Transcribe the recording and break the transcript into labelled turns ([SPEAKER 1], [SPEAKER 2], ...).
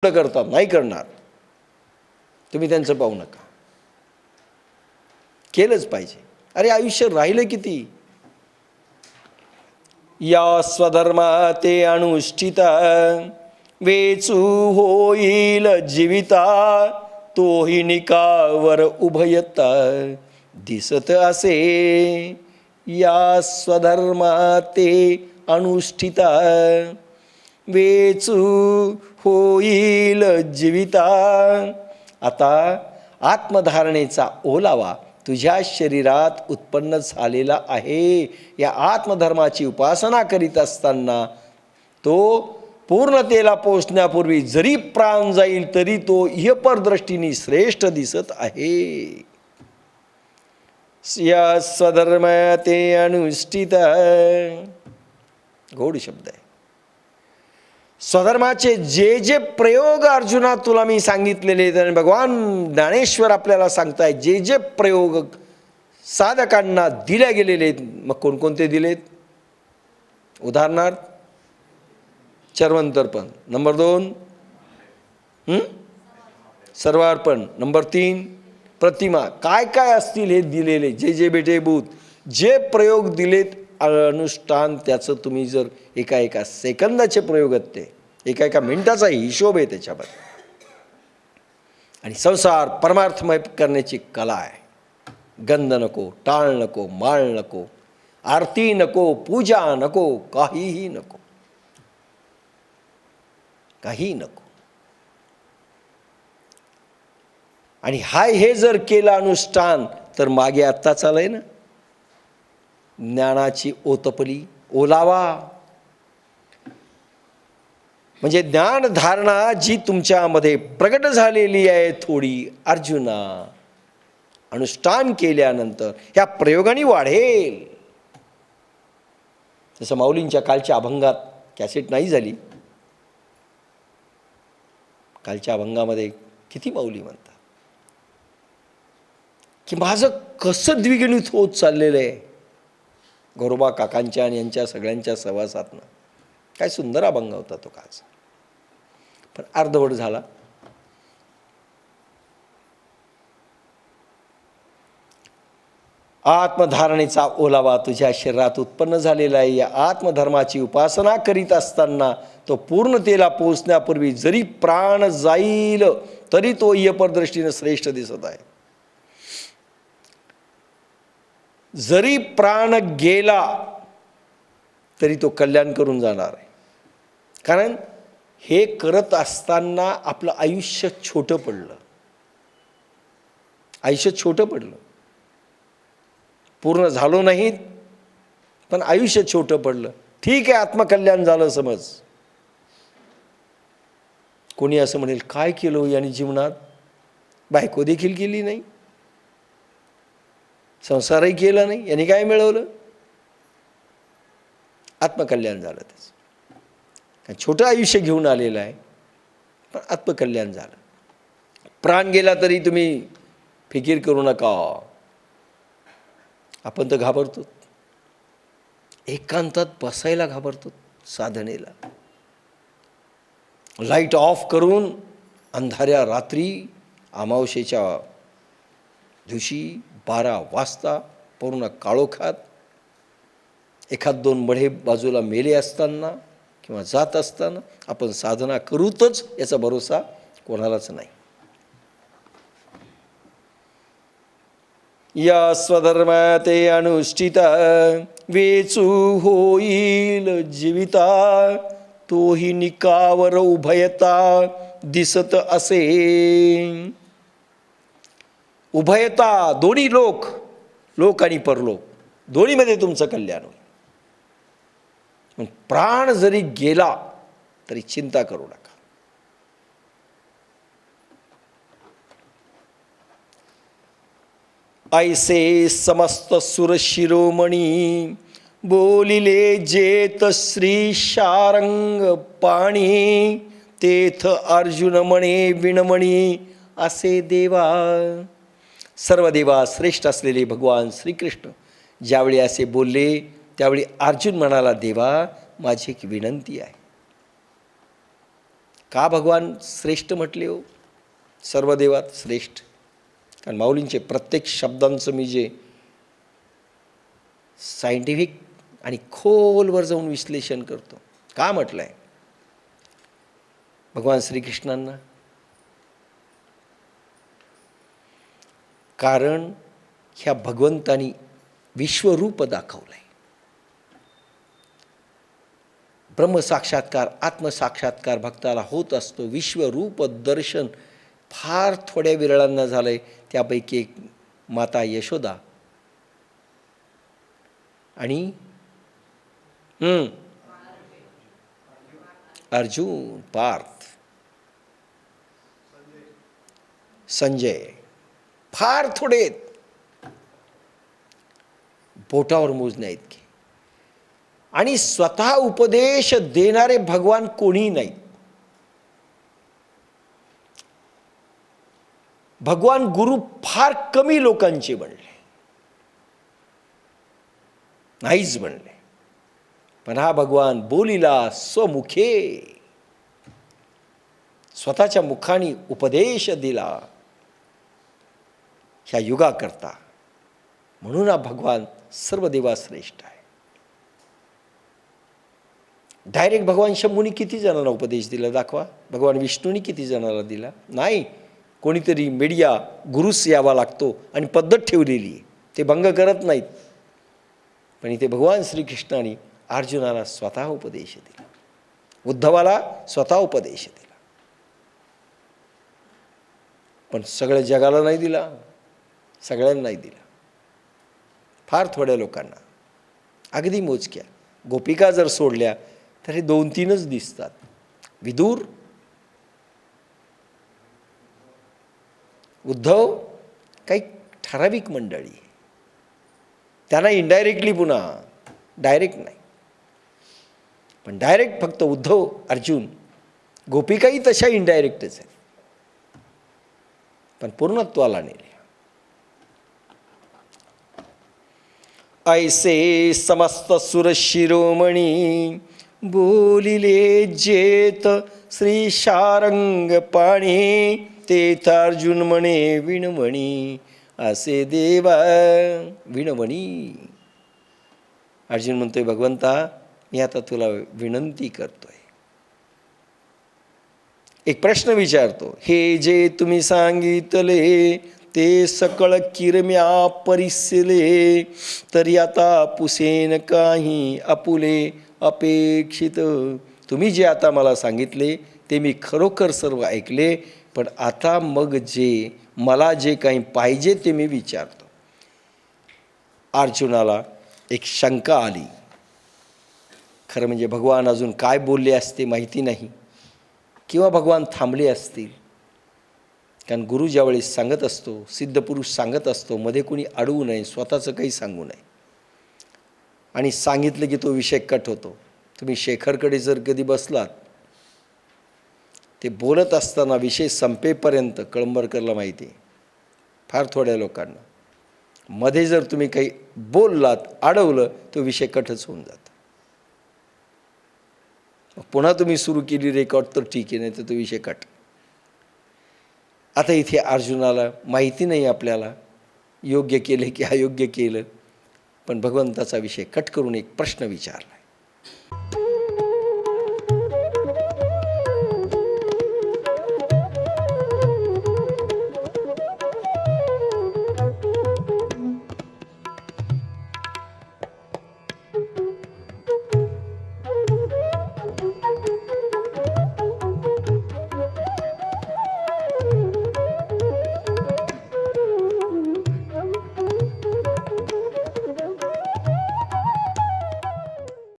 [SPEAKER 1] करतात, नाही करणार, तुम्ही त्यांचं पाहू नका, केलंच पाहिजे. अरे आयुष्य राहिलं किती? या स्वधर्मा ते अनुष्ठिता वेचू होईल जीविता तोही निकावर उभयता दिसत असे. या स्वधर्मा ते अनुष्ठिता वेचू होईल जीविता. आता आत्मधारणेचा ओलावा तुझ्या शरीरात उत्पन्न झालेला आहे. या आत्मधर्माची उपासना करीत असताना तो पूर्णतेला पोचण्यापूर्वी जरी प्राण जाईल तरी तो इहपर दृष्टीने श्रेष्ठ दिसत आहे. या स्वधर्म ते अनुष्ठित, गोड शब्द आहे. स्वधर्माचे जे जे प्रयोग अर्जुना तुला मी सांगितलेले आहेत आणि भगवान ज्ञानेश्वर आपल्याला सांगताय, जे जे प्रयोग साधकांना दिल्या गेलेले आहेत, मग कोणकोणते दिलेत? उदाहरणार्थ चर्वंतर्पण, नंबर 2 सर्वार्पण, नंबर 3 प्रतिमा. काय काय असतील हे दिलेले जे जे बेटे भूत, जे प्रयोग दिलेत अनुष्ठान, त्याचं तुम्ही जर एका सेकंदाचे प्रयोग आहेत, ते एका मिनिटाचा हिशोब आहे त्याच्यामध्ये. आणि संसार परमार्थमय करण्याची कला आहे. गंध नको, टाळ नको, माळ नको, आरती नको, पूजा नको, काहीही नको, काही नको. आणि हे जर केलं अनुष्ठान तर मागे आत्ता चालय ना ज्ञानाची ओतपली, ओलावा. म्हणजे ज्ञानधारणा जी तुमच्यामध्ये प्रगट झालेली आहे थोडी, अर्जुना अनुष्ठान केल्यानंतर ह्या प्रयोगाने वाढेल. जसं माऊलींच्या कालच्या अभंगात, कॅसेट नाही झाली, कालच्या अभंगामध्ये किती माऊली म्हणतात की माझं कसं द्विगुणित होत चाललेलं आहे गोरोबा काकांच्या आणि यांच्या सगळ्यांच्या सहवासातनं. काय सुंदर अभंग होता तो काच, पण अर्धवट झाला. आत्मधारणेचा ओलावा तुझ्या शरीरात उत्पन्न झालेला आहे. या आत्मधर्माची उपासना करीत असताना तो पूर्णतेला पोचण्यापूर्वी जरी प्राण जाईल तरी तो इहपर दृष्टीने श्रेष्ठ दिसत आहे. जरी प्राण गेला तरी तो कल्याण करून जाणार आहे. कारण हे करत असताना आपलं आयुष्य छोटं पडलं, आयुष्य छोटं पडलं, पूर्ण झालो नाहीत पण आयुष्य छोटं पडलं. ठीक आहे, आत्मकल्याण झालं समज. कोणी असं म्हणेल, काय केलं यांनी जीवनात? बायको देखील केली नाही, संसारही केला नाही, यांनी काय मिळवलं? आत्मकल्याण झालं त्याचं. छोटं आयुष्य घेऊन आलेलं आहे पण आत्मकल्याण झालं. प्राण गेला तरी तुम्ही फिकीर करू नका. आपण तर घाबरतो, एकांतात बसायला घाबरतो, साधनेला लाईट ऑफ करून अंधाऱ्या रात्री अमावस्येच्या दिवशी 12 वाजता पूर्ण काळोखात एखाद 2 बढे बाजूला मेले असताना किंवा जात असताना आपण साधना करूतच याचा भरोसा कोणालाच नाही. या स्वधर्म ते अनुष्ठिता वेचू होईल जीविता तोही निकावर उभयता दिसत असे. उभयता, दोन्ही लोक आणि परलोक, दोन्हीमध्ये तुमचं कल्याण होईल. प्राण जरी गेला तरी चिंता करू नका. ऐसे समस्त सुर शिरोमणी बोलिले जेत श्री शारंग पाणी तेथ अर्जुन म्हणे विणमणी असे देवा. सर्व देवा श्रेष्ठ असलेले भगवान श्रीकृष्ण ज्यावेळी असे बोलले त्यावेळी अर्जुन म्हणाला, देवा माझी एक विनंती आहे. का भगवान श्रेष्ठ म्हटले हो? सर्व देवात श्रेष्ठ. कारण माऊलींचे प्रत्येक शब्दांचं मी जे सायंटिफिक आणि खोलवर जाऊन विश्लेषण करतो. का म्हटलं आहे भगवान श्रीकृष्णांना? कारण ह्या भगवंतानी विश्वरूप दाखवलं आहे. ब्रह्मसाक्षात्कार, आत्मसाक्षात्कार भक्ताला होत असतो. विश्वरूप दर्शन फार थोड्या विरळांना झालं आहे. त्यापैकी एक माता यशोदा आणि अर्जुन, पार्थ, संजय फार थोडे आहेत, बोटावर मोजण्या इतके. आणि स्वतः उपदेश देणारे भगवान कोणी नाही. भगवान गुरु फार कमी लोकांचे बनले, नाहीच बनले. पण हा भगवान बोलिला स्वमुखे, स्वतःच्या मुखाने उपदेश दिला ह्या युगाकरता. म्हणून हा भगवान सर्व देवाश्रेष्ठ आहे. डायरेक्ट भगवान शंभूंनी किती जणांना उपदेश दिला दाखवा. भगवान विष्णूंनी किती जणांना दिला? नाही. कोणीतरी मीडिया गुरुस यावा लागतो आणि पद्धत ठेवलेली आहे, ते भंग करत नाहीत. पण इथे भगवान श्रीकृष्णाने अर्जुनाला स्वतः उपदेश दिला, उद्धवाला स्वतः उपदेश दिला. पण सगळ्या जगाला नाही दिला, सगळ्यांना नाही दिला, फार थोड्या लोकांना, अगदी मोजक्या. गोपिका जर सोडल्या तर हे 2-3च दिसतात. विदूर, उद्धव, काही ठराविक मंडळी, त्यांना इनडायरेक्टली, पुन्हा डायरेक्ट नाही. पण डायरेक्ट फक्त उद्धव, अर्जुन. गोपिकाही तशा इनडायरेक्टच आहेत, पण पूर्णत्वाला नेले. ऐसे समस्त सुर शिरोमणी, बोलिले जेत श्री शारंग पाणी, तेथ अर्जुन म्हणे विणमणी, असे देवा विणमणी. अर्जुन म्हणतोय, भगवंता मी आता तुला विनंती करतोय, एक प्रश्न विचारतो. हे जे तुम्ही सांगितले ते सकळ किरम्या परिसिले, तरी आता पुसेन काही आपुले अपेक्षित. तुम्ही जे आता मला सांगितले ते मी खरोखर सर्व ऐकले, पण आता मग मला जे काही पाहिजे ते मी विचारतो. अर्जुनाला एक शंका आली. खरं म्हणजे भगवान अजून काय बोलले असते माहिती नाही, किंवा भगवान थांबले असतील. कारण गुरु ज्यावेळी सांगत असतो, सिद्धपुरुष सांगत असतो, मध्ये कोणी अडवू नये, स्वतःचं काही सांगू नये. आणि सांगितलं की तो विषय कट होतो. तुम्ही शेखरकडे जर कधी बसलात, ते बोलत असताना विषय संपेपर्यंत कळंबरकरला माहिती आहे, फार थोड्या लोकांना, मध्ये जर तुम्ही काही बोललात, अडवलं, तो विषय कटच होऊन जातो. पुन्हा तुम्ही सुरू केली रेकॉर्ड तर ठीक आहे, नाही तर तो विषय कट. आता इथे अर्जुनाला माहिती नाही आपल्याला योग्य केलं की अयोग्य केलं, पण भगवंताचा विषय कट करून एक प्रश्न विचारला.